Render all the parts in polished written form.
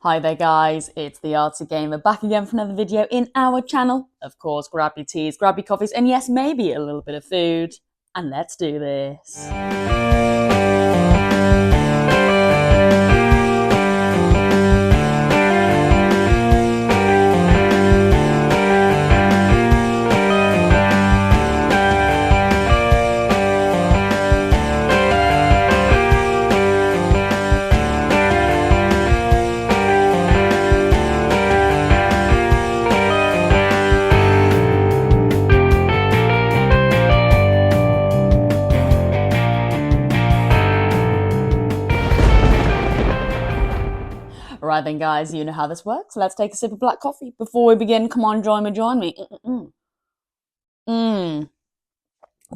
Hi there guys, it's the Artsy Gamer back again for another video in our channel. Of course, grab your teas, grab your coffees, and yes, maybe a little bit of food. And let's do this. Right then guys, you know how this works. Let's take a sip of black coffee. Before we begin, come on, join me.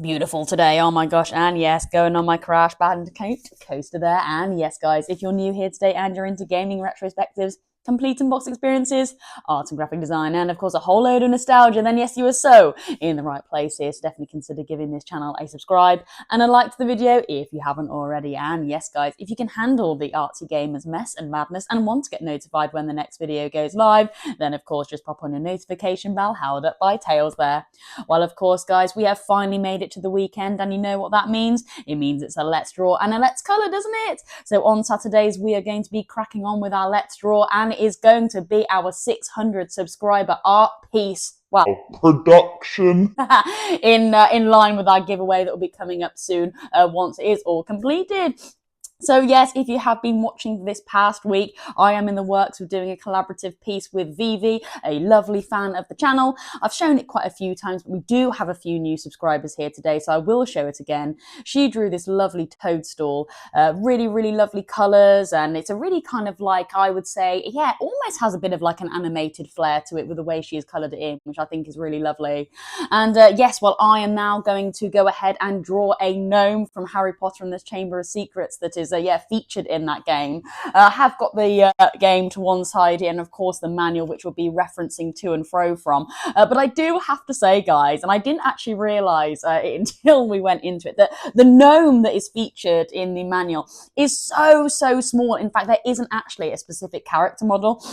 Beautiful today, oh my gosh, and yes, going on my Crash Bandicoot coaster there, and yes guys, if you're new here today and you're into gaming retrospectives, complete unbox experiences, art and graphic design, and of course a whole load of nostalgia, then yes, you are so in the right place here, so definitely consider giving this channel a subscribe and a like to the video if you haven't already. And yes guys, if you can handle the Artsy Gamers mess and madness and want to get notified when the next video goes live, then of course just pop on your notification bell held up by Tails there. Well, of course guys, we have finally made it to the weekend, and you know what that means? It means it's a Let's Draw and a Let's Colour, doesn't it? So on Saturdays we are going to be cracking on with our Let's Draw, and it is going to be our 600 subscriber art piece. Well, production in line with our giveaway that will be coming up soon once it is all completed. So yes, if you have been watching this past week, I am in the works of doing a collaborative piece with Vivi, a lovely fan of the channel. I've shown it quite a few times, but we do have a few new subscribers here today, so I will show it again. She drew this lovely toadstool, really, really lovely colours, and it's a really kind of like, I would say, yeah, almost has a bit of like an animated flair to it with the way she has coloured it in, which I think is really lovely. And yes, well, I am now going to go ahead and draw a gnome from Harry Potter and the Chamber of Secrets that is featured in that game. I have got the game to one side here, and of course the manual, which we'll be referencing to and fro from. But I do have to say, guys, and I didn't actually realise until we went into it, that the gnome that is featured in the manual is so small. In fact, there isn't actually a specific character model.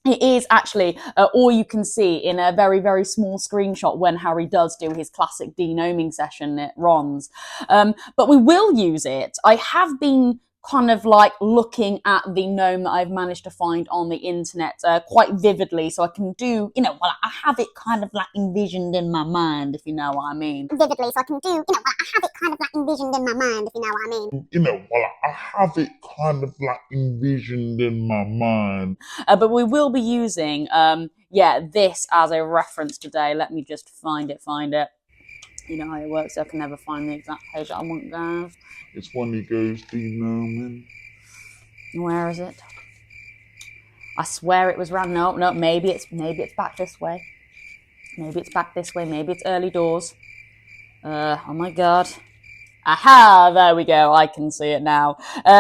It is actually all you can see in a very, very small screenshot when Harry does do his classic denoming session at Ron's. But we will use it. I have been kind of like looking at the gnome that I've managed to find on the internet quite vividly, so I can do, I have it kind of like envisioned in my mind, if you know what I mean. Vividly, so I can do, I have it kind of like envisioned in my mind, if you know what I mean. I have it kind of like envisioned in my mind. But we will be using, this as a reference today. Let me just find it. You know how it works, so I can never find the exact page that I want, guys. It's when he goes denoming. Where is it? I swear it was round. No, maybe it's back this way. Maybe it's early doors. Oh my god. Aha, there we go. I can see it now.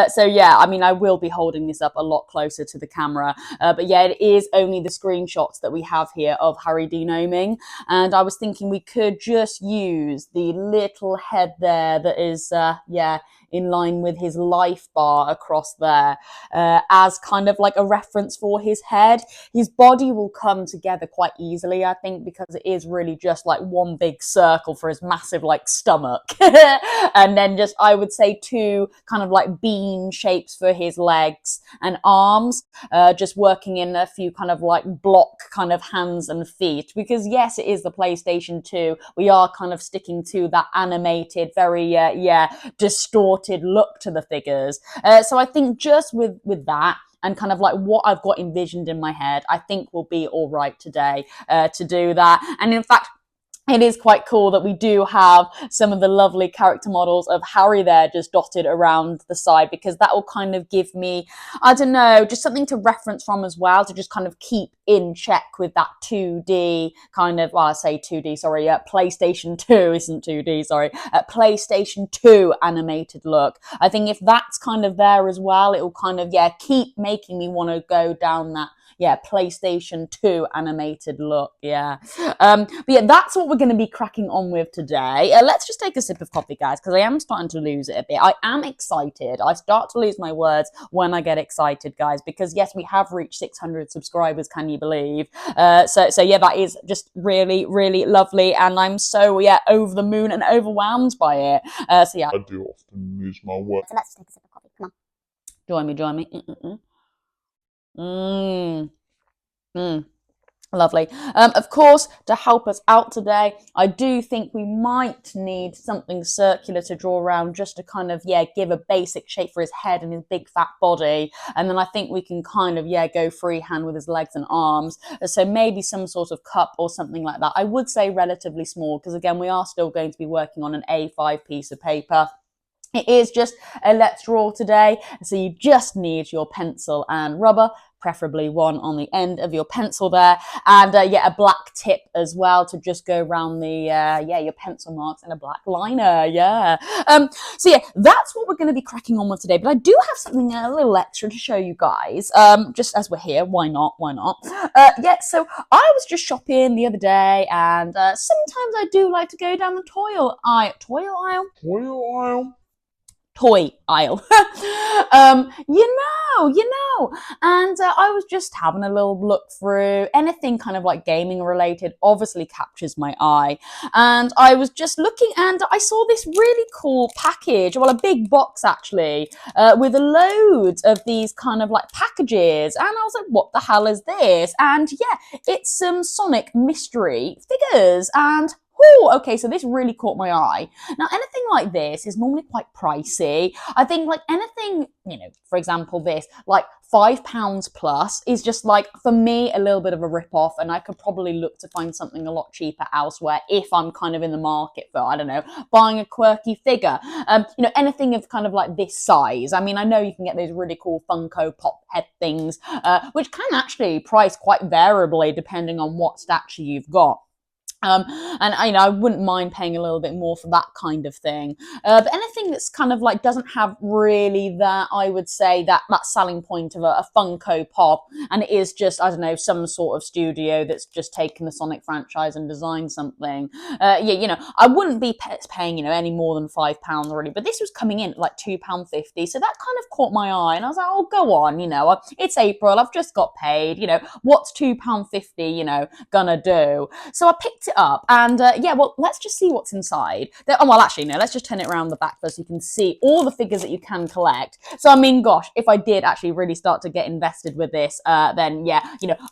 So yeah, I mean, I will be holding this up a lot closer to the camera. But yeah, it is only the screenshots that we have here of Harry denoming. And I was thinking we could just use the little head there that is, in line with his life bar across there, as kind of like a reference for his head. His body will come together quite easily, I think, because it is really just like one big circle for his massive like stomach. And then just, I would say, two kind of like bean shapes for his legs and arms, just working in a few kind of like block kind of hands and feet, because yes, it is the PlayStation 2. We are kind of sticking to that animated, very, distorted look to the figures. So I think just with that, and kind of like what I've got envisioned in my head, I think will be all right today to do that. And in fact, it is quite cool that we do have some of the lovely character models of Harry there just dotted around the side, because that will kind of give me, I don't know, just something to reference from as well, to just kind of keep in check with that 2D kind of, well, I say 2D, sorry, PlayStation 2 isn't 2D, sorry, PlayStation 2 animated look. I think if that's kind of there as well, it will kind of, keep making me want to go down that PlayStation 2 animated look, But yeah, that's what we're going to be cracking on with today. Let's just take a sip of coffee, guys, because I am starting to lose it a bit. I am excited. I start to lose my words when I get excited, guys, because yes, we have reached 600 subscribers. Can you believe? So yeah, that is just really, really lovely, and I'm so over the moon and overwhelmed by it. So yeah, I do often lose my words. So let's take a sip of coffee. Come on. join me. Lovely. Of course, to help us out today, I do think we might need something circular to draw around just to kind of, give a basic shape for his head and his big fat body. And then I think we can kind of, go freehand with his legs and arms. So maybe some sort of cup or something like that. I would say relatively small because, again, we are still going to be working on an A5 piece of paper. It is just a let's draw today. So you just need your pencil and rubber, preferably one on the end of your pencil there, and a black tip as well to just go around the your pencil marks and a black liner. So that's what we're going to be cracking on with today. But I do have something a little extra to show you guys. Just as we're here, why not? So I was just shopping the other day, and sometimes I do like to go down the toy aisle. And I was just having a little look through. Anything kind of like gaming related obviously captures my eye. And I was just looking, and I saw this really cool package, well, a big box actually, with loads of these kind of like packages. And I was like, what the hell is this? And it's some Sonic mystery figures. And okay, so this really caught my eye. Now, anything like this is normally quite pricey. I think like anything, for example, this, like £5 plus is just like, for me, a little bit of a rip-off, and I could probably look to find something a lot cheaper elsewhere if I'm kind of in the market for, I don't know, buying a quirky figure. Anything of kind of like this size. I mean, I know you can get those really cool Funko Pop head things, which can actually price quite variably depending on what stature you've got. And I wouldn't mind paying a little bit more for that kind of thing. But anything that's kind of like doesn't have really that, I would say, that selling point of a Funko Pop, and it is just, I don't know, some sort of studio that's just taken the Sonic franchise and designed something. I wouldn't be paying, any more than £5 really, but this was coming in at like £2.50, so that kind of caught my eye, and I was like, oh, go on, it's April, I've just got paid, what's £2.50, gonna do? So I picked it up, and let's just see what's inside. Let's just turn it around the back first so you can see all the figures that you can collect. So I mean, gosh, if I did actually really start to get invested with this, then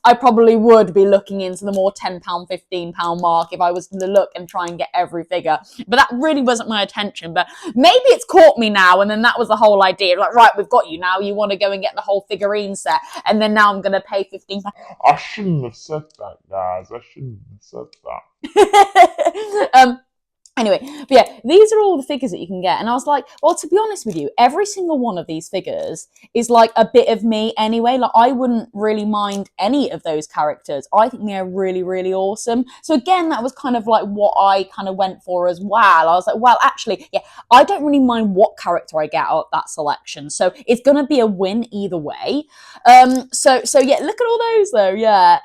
I probably would be looking into the more £10, £15 mark if I was to look and try and get every figure. But that really wasn't my attention. But maybe it's caught me now, and then that was the whole idea. Like, right, we've got you now. You want to go and get the whole figurine set, and then now I'm going to pay £15. I shouldn't have said that, guys. I shouldn't have said that. Anyway, but these are all the figures that you can get. And I was like, well, to be honest with you, every single one of these figures is like a bit of me anyway. Like, I wouldn't really mind any of those characters. I think they're really, really awesome. So again, that was kind of like what I kind of went for as well. I was like, well, actually, I don't really mind what character I get out of that selection. So it's going to be a win either way. So look at all those though.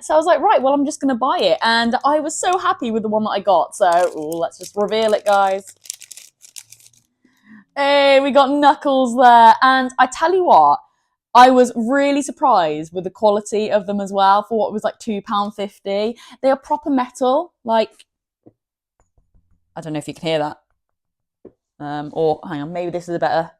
So I was like, right, well, I'm just going to buy it. And I was so happy with the one that I got. So let's just reveal it, guys. Hey, we got Knuckles there. And I tell you what, I was really surprised with the quality of them as well for what was like £2.50. They are proper metal. Like, I don't know if you can hear that. Or hang on, maybe this is a better.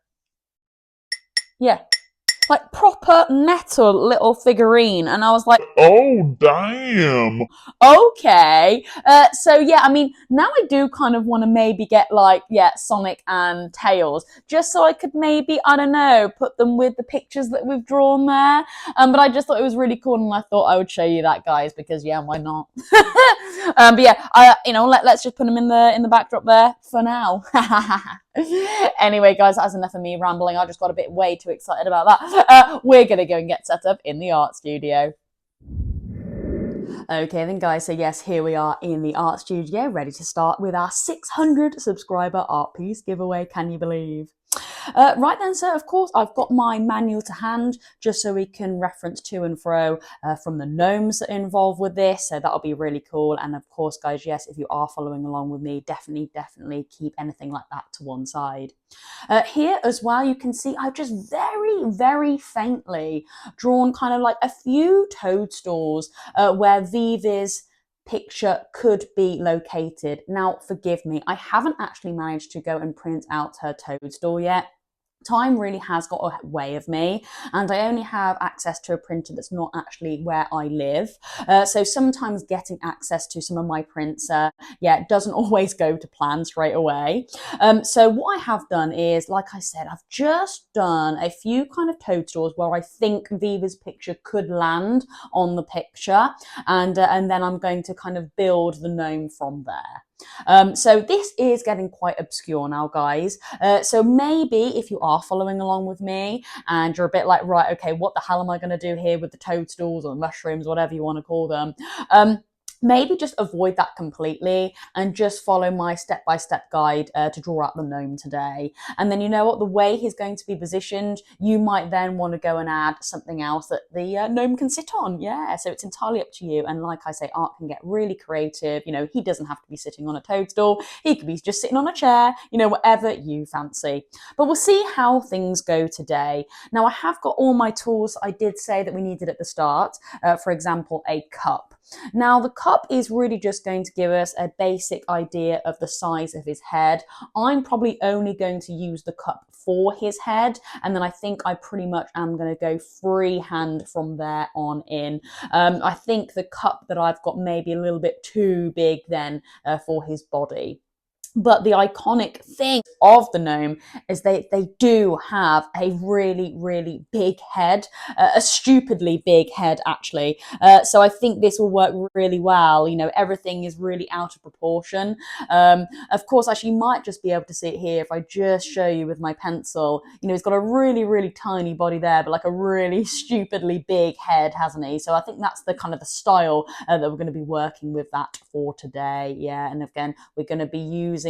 Like proper metal little figurine, and I was like, oh damn, okay. I mean, now I do kind of want to maybe get like Sonic and Tails, just so I could maybe, I don't know, put them with the pictures that we've drawn there. But I just thought it was really cool, and I thought I would show you that, guys, because why not? Let's just put them in the backdrop there for now. Anyway, guys, that's enough of me rambling. I just got a bit way too excited about that. We're going to go and get set up in the art studio. Okay then, guys, so yes, here we are in the art studio, ready to start with our 600 subscriber art piece giveaway. Can you believe? Right then, so of course I've got my manual to hand just so we can reference to and fro from the gnomes that are involved with this. So that'll be really cool. And of course, guys, yes, if you are following along with me, definitely keep anything like that to one side. Here as well, you can see I've just very faintly drawn kind of like a few toadstools where Vivi's picture could be located. Now, forgive me, I haven't actually managed to go and print out her toadstool yet. Time really has got a way of me, and I only have access to a printer that's not actually where I live. So sometimes getting access to some of my prints, it doesn't always go to plan straight away. So what I have done is, like I said, I've just done a few kind of toadstools where I think Viva's picture could land on the picture, and then I'm going to kind of build the gnome from there. So this is getting quite obscure now, guys. So maybe if you are following along with me and you're a bit like, right, okay, what the hell am I going to do here with the toadstools or mushrooms, whatever you want to call them? Maybe just avoid that completely and just follow my step-by-step guide to draw out the gnome today. And then you know what, the way he's going to be positioned, you might then want to go and add something else that the gnome can sit on. Yeah, so it's entirely up to you. And like I say, art can get really creative. You know, he doesn't have to be sitting on a toadstool. He could be just sitting on a chair, you know, whatever you fancy. But we'll see how things go today. Now, I have got all my tools I did say that we needed at the start. For example, a cup. Now, the cup is really just going to give us a basic idea of the size of his head. I'm probably only going to use the cup for his head, and then I think I pretty much am going to go freehand from there on in. I think the cup that I've got maybe a little bit too big then for his body. But the iconic thing of the gnome is they do have a really big head, a stupidly big head actually. So I think this will work really well. You know, everything is really out of proportion. Of course, actually, you might just be able to see it here if I just show you with my pencil. You know, he's got a really tiny body there, but like a really stupidly big head, hasn't he? So I think that's the kind of the style that we're going to be working with that for today. Yeah, and again, we're going to be using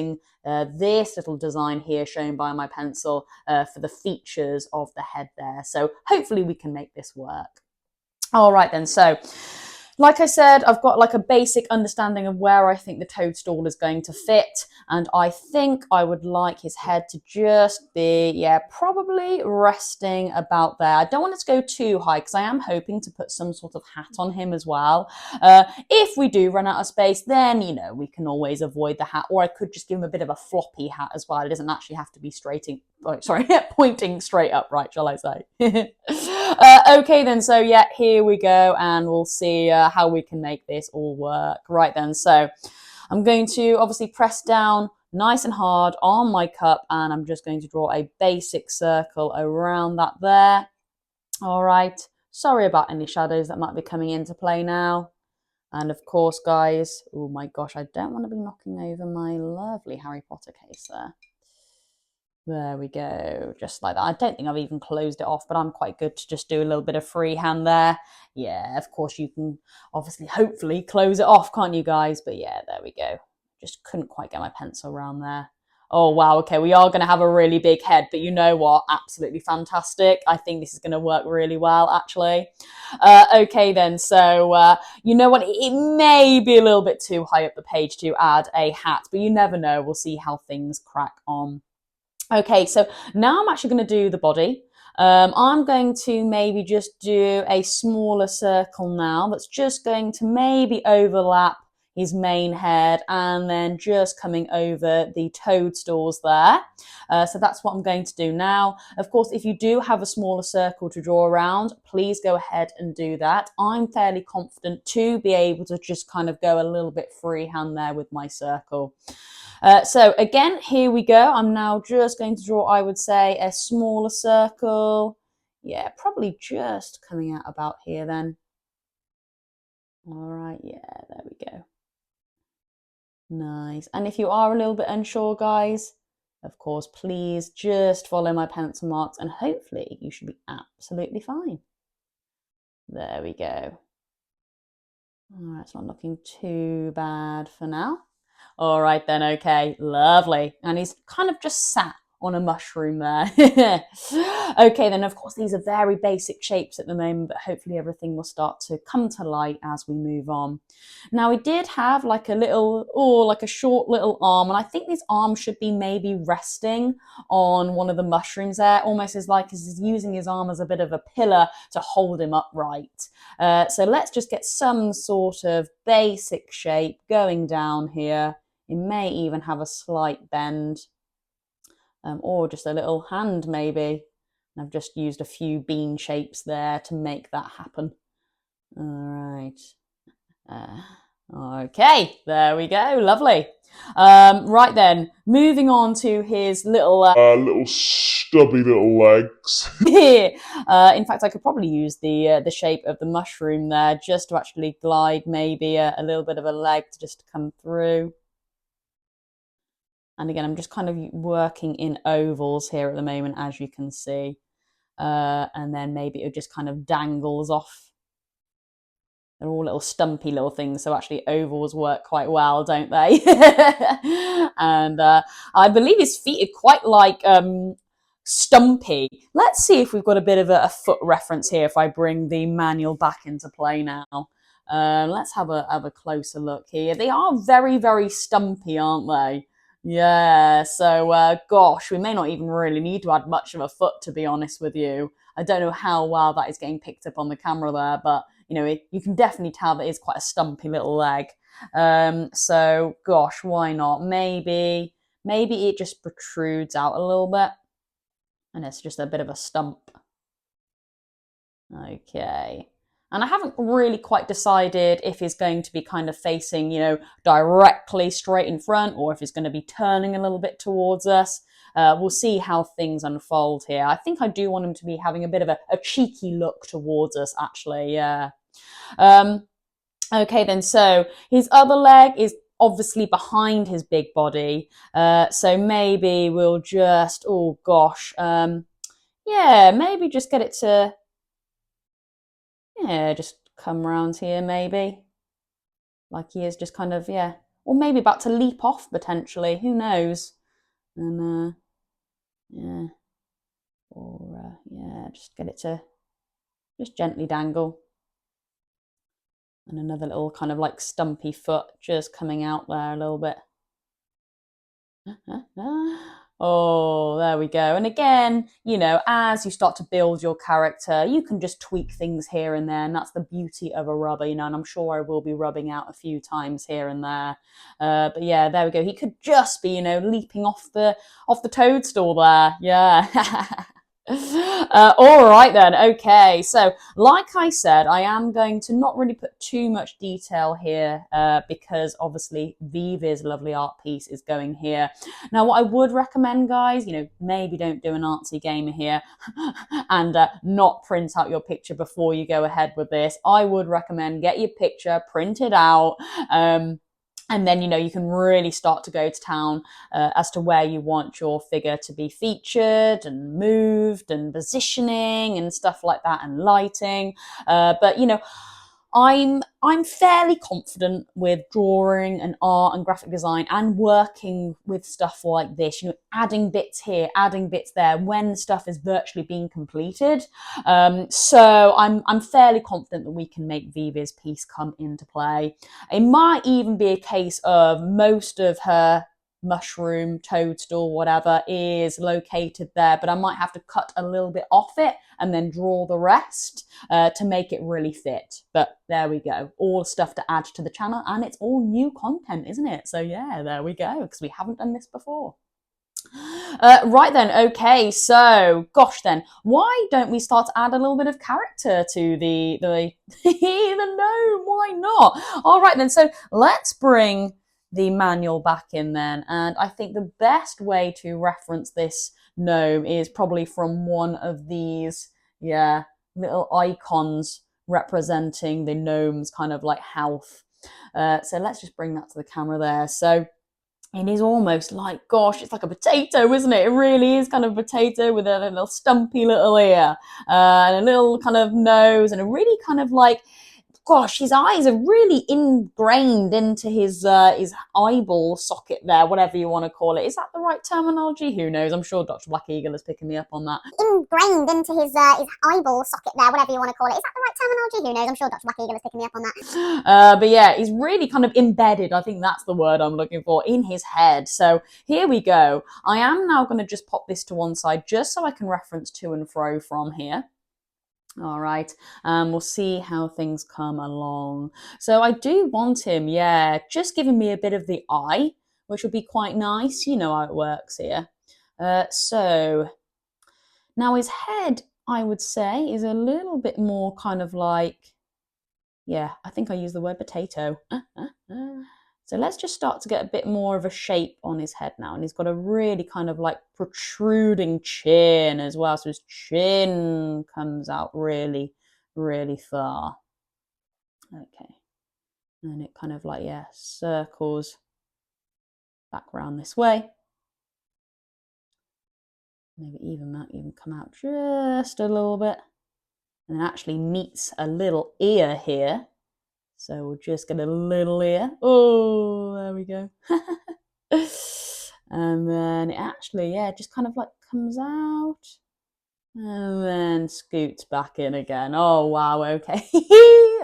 this little design here shown by my pencil for the features of the head there. So hopefully we can make this work. All right then, so like I said, I've got like a basic understanding of where I think the toadstool is going to fit, and I think I would like his head to just be, yeah, probably resting about there. I don't want it to go too high because I am hoping to put some sort of hat on him as well. If we do run out of space, then, you know, we can always avoid the hat, or I could just give him a bit of a floppy hat as well. It doesn't actually have to be pointing straight upright, shall I say. Okay then, so yeah, here we go, and we'll see how we can make this all work. Right then, so I'm going to obviously press down nice and hard on my cup, and I'm just going to draw a basic circle around that there. All right, sorry about any shadows that might be coming into play now. And of course, guys, oh my gosh, I don't want to be knocking over my lovely Harry Potter case there. There we go, just like that. I don't think I've even closed it off, but I'm quite good to just do a little bit of freehand there. Yeah, of course you can obviously, hopefully, close it off, can't you guys? But yeah, there we go. Just couldn't quite get my pencil around there. Oh, wow, okay, we are going to have a really big head, but you know what? Absolutely fantastic. I think this is going to work really well, actually. Okay, then, so you know what? It may be a little bit too high up the page to add a hat, but you never know. We'll see how things crack on. Okay, so now I'm actually going to do the body. I'm going to maybe just do a smaller circle now that's just going to maybe overlap his main head and then just coming over the toadstools there. So that's what I'm going to do now. Of course, if you do have a smaller circle to draw around, please go ahead and do that. I'm fairly confident to be able to just kind of go a little bit freehand there with my circle. So again, here we go. I'm now just going to draw, I would say, a smaller circle. Yeah, probably just coming out about here then. All right, yeah, there we go. Nice. And if you are a little bit unsure, guys, of course, please just follow my pencil marks and hopefully you should be absolutely fine. There we go. All right, it's not looking too bad for now. All right then, okay, lovely. And he's kind of just sat on a mushroom there. Okay, then of course these are very basic shapes at the moment, but hopefully everything will start to come to light as we move on. Now we did have like a little, like a short little arm, and I think this arm should be maybe resting on one of the mushrooms there, almost as like he's using his arm as a bit of a pillar to hold him upright. So let's just get some sort of basic shape going down here. It may even have a slight bend, or just a little hand maybe. I've just used a few bean shapes there to make that happen. All right. Okay, there we go. Lovely. Right then, moving on to his little little stubby little legs. in fact, I could probably use the shape of the mushroom there just to actually glide maybe a little bit of a leg to just come through. And again, I'm just kind of working in ovals here at the moment, as you can see. And then maybe it just kind of dangles off. They're all little stumpy little things, so actually ovals work quite well, don't they? And I believe his feet are quite like stumpy. Let's see if we've got a bit of a foot reference here if I bring the manual back into play now. Let's have a closer look here. They are very, very stumpy, aren't they? Yeah, so gosh, we may not even really need to add much of a foot, to be honest with you. I don't know how well that is getting picked up on the camera there, but you can definitely tell that it's quite a stumpy little leg. So gosh, why not? Maybe it just protrudes out a little bit and it's just a bit of a stump. Okay. And I haven't really quite decided if he's going to be kind of facing, directly straight in front or if he's going to be turning a little bit towards us. We'll see how things unfold here. I think I do want him to be having a bit of a cheeky look towards us, actually, yeah. Okay, then, so his other leg is obviously behind his big body. So maybe we'll just, yeah, maybe just get it to, just come around here, maybe. Like he is just kind of, or maybe about to leap off, potentially. Who knows? And, yeah. Or, just get it to just gently dangle. And another little kind of like stumpy foot just coming out there a little bit. Oh, there we go. And again, as you start to build your character, you can just tweak things here and there. And that's the beauty of a rubber, and I'm sure I will be rubbing out a few times here and there. But yeah, there we go. He could just be, leaping off the toadstool there. Yeah. All right then. Okay, so like I said, I am going to not really put too much detail here because obviously Viva's lovely art piece is going here. Now, what I would recommend, guys, maybe don't do an artsy gamer here and not print out your picture before you go ahead with this. I would recommend get your picture printed out. And then, you can really start to go to town as to where you want your figure to be featured and moved and positioning and stuff like that and lighting. But, I'm fairly confident with drawing and art and graphic design and working with stuff like this, adding bits here, adding bits there when stuff is virtually being completed. So I'm fairly confident that we can make Viva's piece come into play. It might even be a case of most of her mushroom, toadstool, whatever is located there, but I might have to cut a little bit off it and then draw the rest to make it really fit. But there we go, all stuff to add to the channel, and it's all new content, isn't it? So yeah, there we go, because we haven't done this before. Right then, okay, so gosh then, why don't we start to add a little bit of character to the gnome? Why not? All right then, so let's bring the manual back in then, and I think the best way to reference this gnome is probably from one of these little icons representing the gnome's kind of like health. So let's just bring that to the camera there. So it is almost like, gosh, it's like a potato, isn't it? It really is kind of a potato with a little stumpy little ear and a little kind of nose and a really kind of like gosh, his eyes are really ingrained into his eyeball socket there, whatever you want to call it. Is that the right terminology? Who knows? I'm sure Dr. Black Eagle is picking me up on that. Ingrained into his eyeball socket there, whatever you want to call it. Is that the right terminology? Who knows? I'm sure Dr. Black Eagle is picking me up on that. But yeah, he's really kind of embedded, I think that's the word I'm looking for, in his head. So here we go. I am now going to just pop this to one side just so I can reference to and fro from here. All right, we'll see how things come along. So I do want him, yeah, just giving me a bit of the eye, which would be quite nice. You know how it works here. So now his head, I would say, is a little bit more kind of like, yeah, I think I used the word potato. So let's just start to get a bit more of a shape on his head now. And he's got a really kind of like protruding chin as well. So his chin comes out really, really far. Okay. And it kind of like, yeah, circles back round this way. Maybe even that even come out just a little bit. And then actually meets a little ear here. So we'll just get a little ear. Oh, there we go. And then it actually, yeah, just kind of like comes out and then scoots back in again. Oh, wow, okay.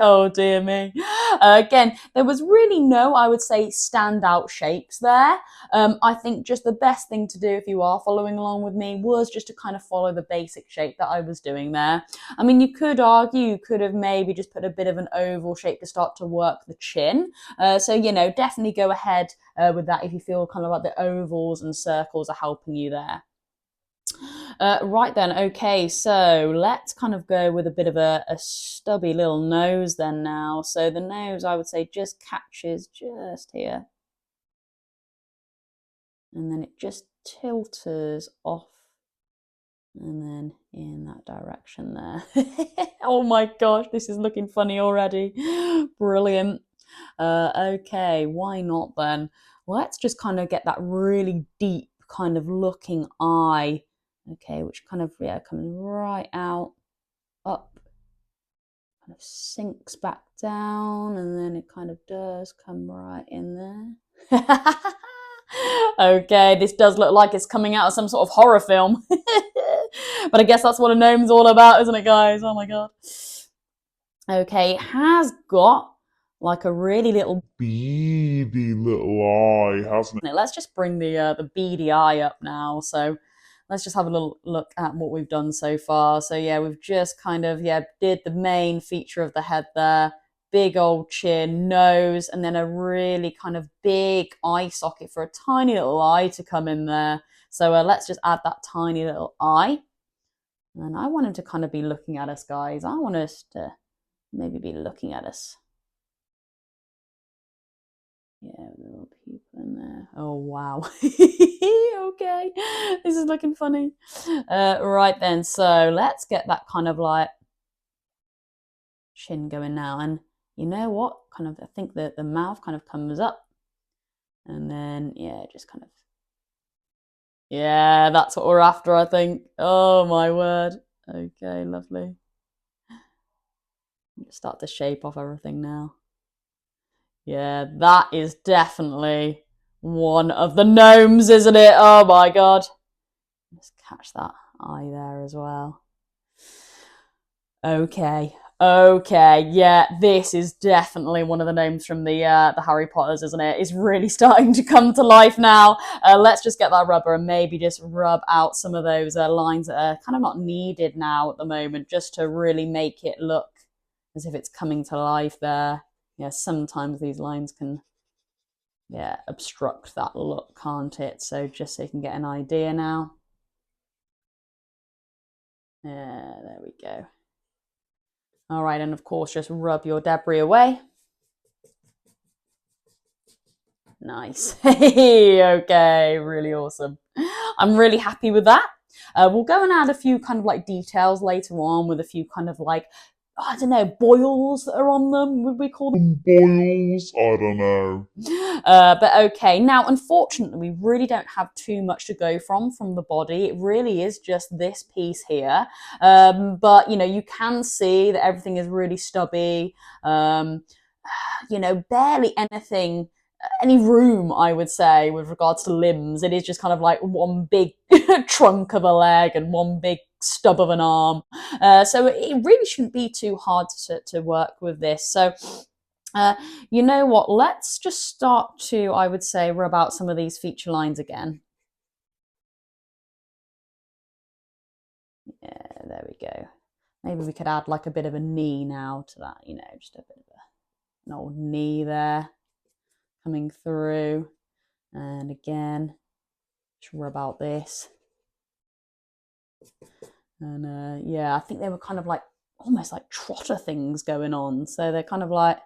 Oh, dear me. Again, there was really no, I would say, standout shapes there. I think just the best thing to do if you are following along with me was just to kind of follow the basic shape that I was doing there. I mean, you could argue you could have maybe just put a bit of an oval shape to start to work the chin. So, you know, definitely go ahead with that if you feel kind of like the ovals and circles are helping you there. Right then, okay, so let's kind of go with a bit of a stubby little nose then now. So the nose, I would say, just catches just here. And then it just tilts off. And then in that direction there. Oh my gosh, this is looking funny already. Brilliant. Okay, why not then? Let's just kind of get that really deep kind of looking eye. Okay, which kind of, yeah, comes right out, up, kind of sinks back down, and then it kind of does come right in there. Okay, this does look like it's coming out of some sort of horror film. But I guess that's what a gnome's all about, isn't it, guys? Oh my god. Okay, it has got like a really little beady little eye, hasn't it? Let's just bring the beady eye up now. So let's just have a little look at what we've done so far. So yeah, we've just kind of, yeah, did the main feature of the head there. Big old chin, nose, and then a really kind of big eye socket for a tiny little eye to come in there. So let's just add that tiny little eye. And I want him to kind of be looking at us, guys. I want us to maybe be looking at us. Yeah, little people in there. Oh, wow. Okay, this is looking funny. Right then, so let's get that kind of like chin going now. And you know what? Kind of, I think that the mouth kind of comes up. And then, yeah, just kind of. Yeah, that's what we're after, I think. Oh, my word. Okay, lovely. Start to shape off everything now. Yeah, that is definitely one of the gnomes, isn't it? Oh my god. Let's catch that eye there as well. Okay, yeah, this is definitely one of the gnomes from the Harry Potters, isn't it? It's really starting to come to life now. Let's just get that rubber and maybe just rub out some of those lines that are kind of not needed now at the moment, just to really make it look as if it's coming to life there. Yeah, sometimes these lines can, yeah, obstruct that look, can't it? So just so you can get an idea now. Yeah, there we go. All right, and of course, just rub your debris away. Nice. Okay, really awesome. I'm really happy with that. We'll go and add a few kind of like details later on with a few kind of like I don't know, boils that are on them, would we call them? Boils? I don't know. But okay, now unfortunately we really don't have too much to go from the body. It really is just this piece here. But you know, you can see that everything is really stubby. You know, barely anything, any room, I would say, with regards to limbs. It is just kind of like one big trunk of a leg and one big stub of an arm. So it really shouldn't be too hard to work with this. So you know what? Let's just start to, I would say, rub out some of these feature lines again. Yeah, there we go. Maybe we could add like a bit of a knee now to that, you know, just a bit of an old knee there coming through. And again, just rub out this. And yeah, I think they were kind of like almost like trotter things going on. So they're kind of like,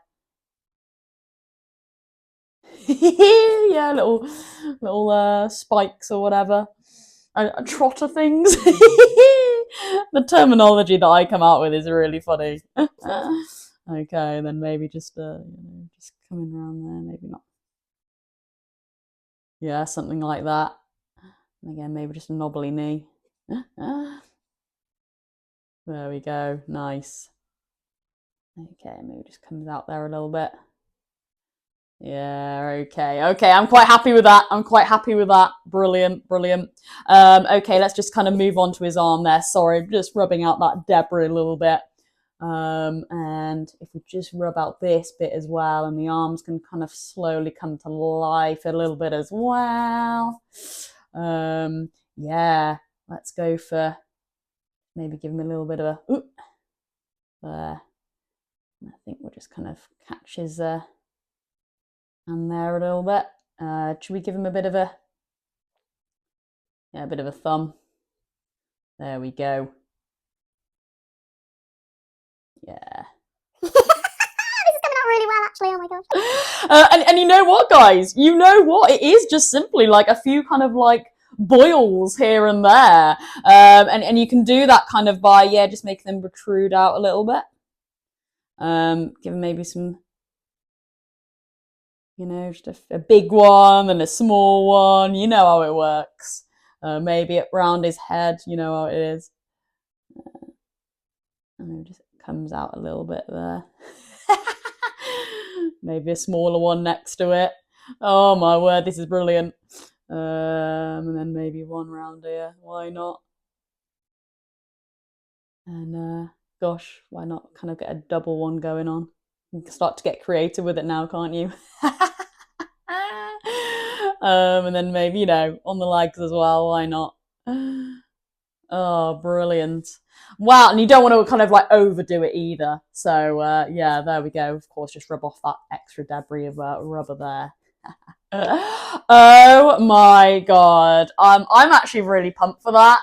yeah, little spikes or whatever, trotter things. The terminology that I come out with is really funny. Okay, then maybe just you know, just coming around there, maybe not. Yeah, something like that. And again, maybe just a knobbly knee. There we go, nice. Okay, maybe just comes out there a little bit. Yeah, okay, I'm quite happy with that. Brilliant. Okay, let's just kind of move on to his arm there. Sorry, just rubbing out that debris a little bit. And if we just rub out this bit as well, and the arms can kind of slowly come to life a little bit as well. Yeah, let's go for maybe give him a little bit of a there. I think we'll just kind of catch his hand there a little bit. Should we give him a bit of a thumb? There we go. Yeah. This is coming out really well, actually. Oh my gosh. And you know what, guys? You know what? It is just simply like a few kind of like boils here and there. And you can do that kind of by, yeah, just making them protrude out a little bit. Give them maybe some, you know, just a big one and a small one. You know how it works. Maybe around his head, you know how it is. And it just comes out a little bit there. Maybe a smaller one next to it. Oh my word, this is brilliant. And then maybe one round here. Why not? And gosh, why not kind of get a double one going on? You can start to get creative with it now, can't you? And then maybe, you know, on the legs as well. Why not? Oh, brilliant. Wow, and you don't want to kind of like overdo it either. So yeah, there we go. Of course, just rub off that extra debris of rubber there. Oh my god, I'm actually really pumped for that.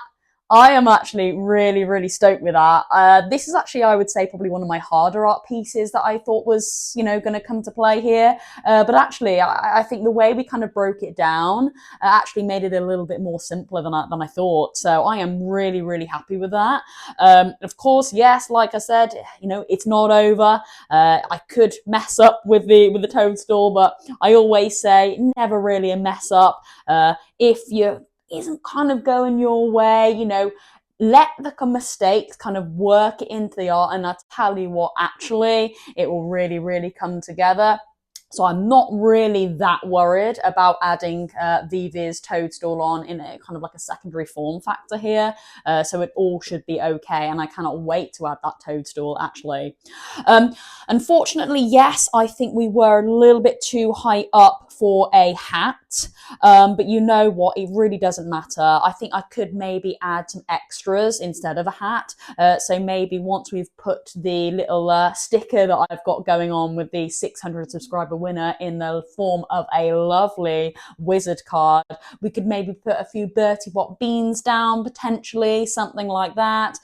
I am actually really stoked with that. This is actually, I would say, probably one of my harder art pieces that I thought was, you know, going to come to play here. But actually, I think the way we kind of broke it down actually made it a little bit more simpler than I thought. So I am really happy with that. Of course, yes, like I said, you know, it's not over. I could mess up with the toadstool, but I always say never really a mess up. If you isn't kind of going your way, you know, let the mistakes kind of work it into the art, and I tell you what, actually it will really come together. So I'm not really that worried about adding Vivi's toadstool on in a kind of like a secondary form factor here. So it all should be okay, and I cannot wait to add that toadstool actually. Unfortunately, yes, I think we were a little bit too high up for a hat. But you know what? It really doesn't matter. I think I could maybe add some extras instead of a hat. So maybe once we've put the little sticker that I've got going on with the 600 subscriber winner in the form of a lovely wizard card, we could maybe put a few Bertie Bot beans down, potentially, something like that.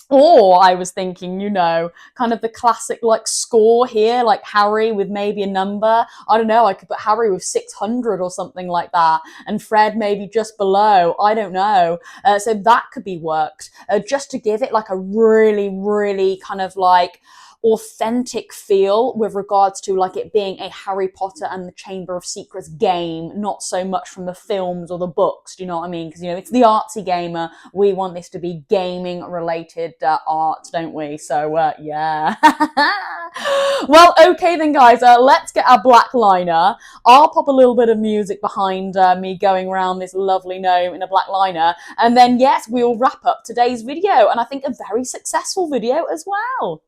Or I was thinking, you know, kind of the classic like score here, like Harry with maybe a number. I don't know, I could put Harry with 600 or something like that, and Fred maybe just below. I don't know. So that could be worked, just to give it like a really, really kind of like authentic feel with regards to like it being a Harry Potter and the Chamber of Secrets game, not so much from the films or the books. Do you know what I mean? Because, you know, it's the artsy gamer. We want this to be gaming related art, don't we? So yeah. Well, okay then, guys, let's get our black liner. I'll pop a little bit of music behind me going around this lovely gnome in a black liner, and then yes, we'll wrap up today's video, and I think a very successful video as well.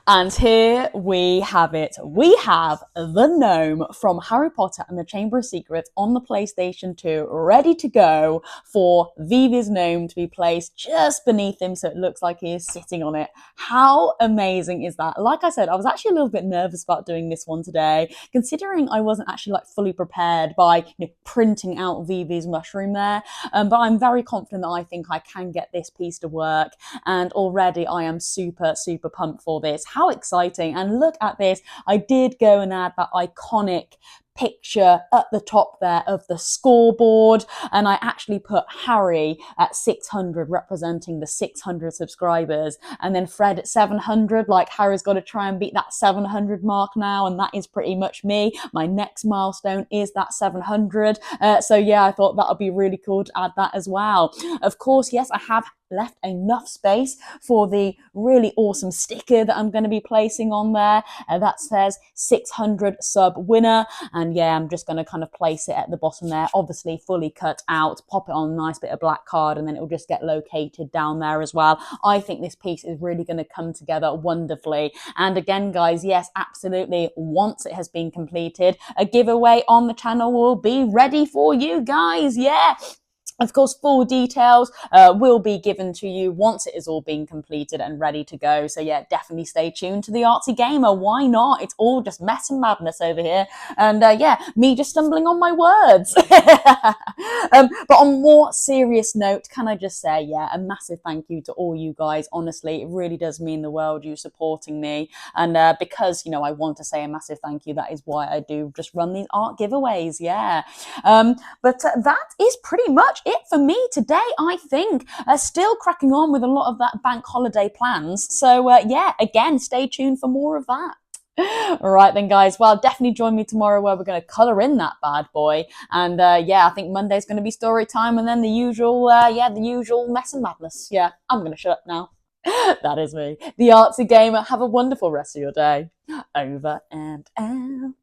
And here we have it. We have the gnome from Harry Potter and the Chamber of Secrets on the PlayStation 2, ready to go for Vivi's gnome to be placed just beneath him so it looks like he is sitting on it. How amazing is that? Like I said, I was actually a little bit nervous about doing this one today, considering I wasn't actually like fully prepared by printing out Vivi's mushroom there. But I'm very confident that I think I can get this piece to work, and already I am super, super pumped for this. How exciting. And look at this. I did go and add that iconic picture at the top there of the scoreboard, and I actually put Harry at 600 representing the 600 subscribers, and then Fred at 700. Like, Harry's got to try and beat that 700 mark now, and that is pretty much me. My next milestone is that 700. So yeah, I thought that would be really cool to add that as well. Of course, yes, I have left enough space for the really awesome sticker that I'm going to be placing on there that says 600 sub winner. And yeah, I'm just going to kind of place it at the bottom there, obviously fully cut out, pop it on a nice bit of black card, and then it'll just get located down there as well. I think this piece is really going to come together wonderfully. And again, guys, yes, absolutely, once it has been completed, a giveaway on the channel will be ready for you guys. Yeah. Of course, full details will be given to you once it has all been completed and ready to go. So yeah, definitely stay tuned to the Artsy Gamer. Why not? It's all just mess and madness over here. And yeah, me just stumbling on my words. But on more serious note, can I just say, yeah, a massive thank you to all you guys. Honestly, it really does mean the world, you supporting me. And because, you know, I want to say a massive thank you, that is why I do just run these art giveaways. Yeah. But that is pretty much it for me today, I think. Still cracking on with a lot of that bank holiday plans. So yeah, again, stay tuned for more of that. All right then, guys. Well, definitely join me tomorrow where we're going to colour in that bad boy. And yeah, I think Monday's going to be story time, and then the usual, the usual mess and madness. Yeah, I'm going to shut up now. That is me, the Artsy Gamer. Have a wonderful rest of your day. Over and out.